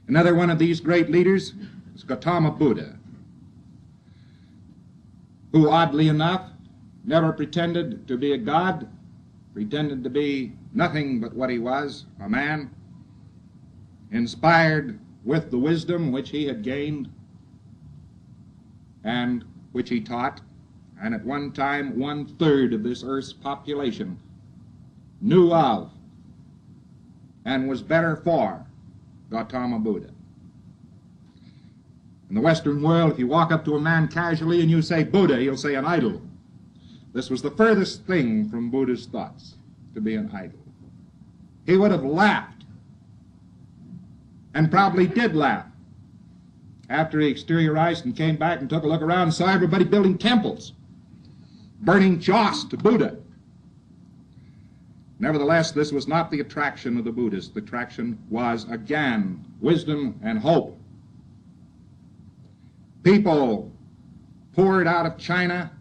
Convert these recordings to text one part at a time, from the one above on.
Another one of these great leaders is Gautama Buddha, who oddly enough never pretended to be a god, pretended to be nothing but what he was, a man, inspired with the wisdom which he had gained and which he taught. And at one time 1/3 of this earth's population knew of and was better for Gautama Buddha. In the Western world, if you walk up to a man casually and you say Buddha, he'll say an idol. This was the furthest thing from Buddha's thoughts, to be an idol. He would have laughed, and probably did laugh, after he exteriorized and came back and took a look around and saw everybody building temples, burning joss to Buddha. Nevertheless, this was not the attraction of the Buddhists. The attraction was, again, wisdom and hope. People poured out of China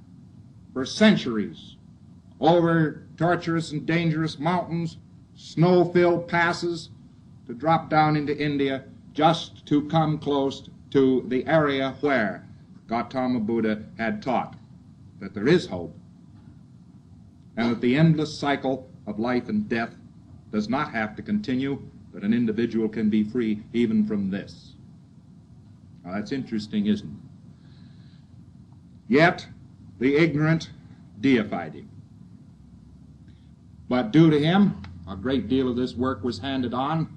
for centuries over tortuous and dangerous mountains, snow-filled passes, to drop down into India just to come close to the area where Gautama Buddha had taught that there is hope and that the endless cycle of life and death does not have to continue, that an individual can be free even from this. Now that's interesting, isn't it? Yet the ignorant deified him. But due to him, a great deal of this work was handed on,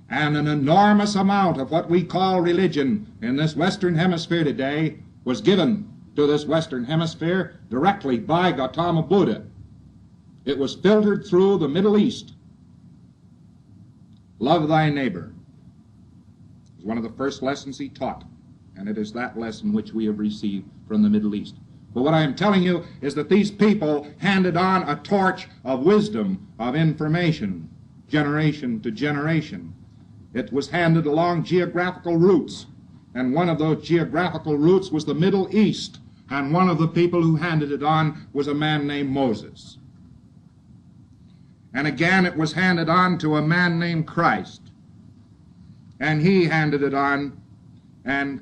and an enormous amount of what we call religion in this Western Hemisphere today was given to this Western Hemisphere directly by Gautama Buddha. It was filtered through the Middle East. Love thy neighbor was one of the first lessons he taught, and it is that lesson which we have received from the Middle East. But what I am telling you is that these people handed on a torch of wisdom, of information, generation to generation. It was handed along geographical routes, and one of those geographical routes was the Middle East, and one of the people who handed it on was a man named Moses. And again it was handed on to a man named Christ, and he handed it on, and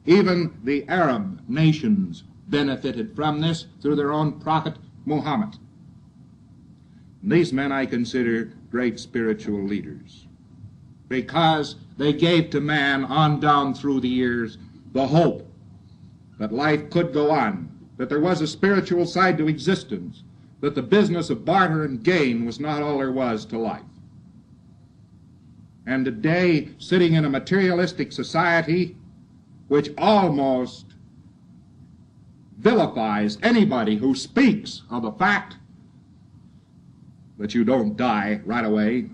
even the Arab nations benefited from this through their own prophet Muhammad. And these men I consider great spiritual leaders, because they gave to man on down through the years the hope that life could go on, that there was a spiritual side to existence, that the business of barter and gain was not all there was to life. And today, sitting in a materialistic society which almost vilifies anybody who speaks of the fact that you don't die right away,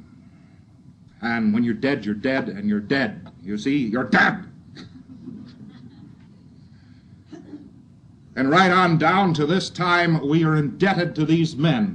and when you're dead, and you're dead. You see, you're dead. And right on down to this time, we are indebted to these men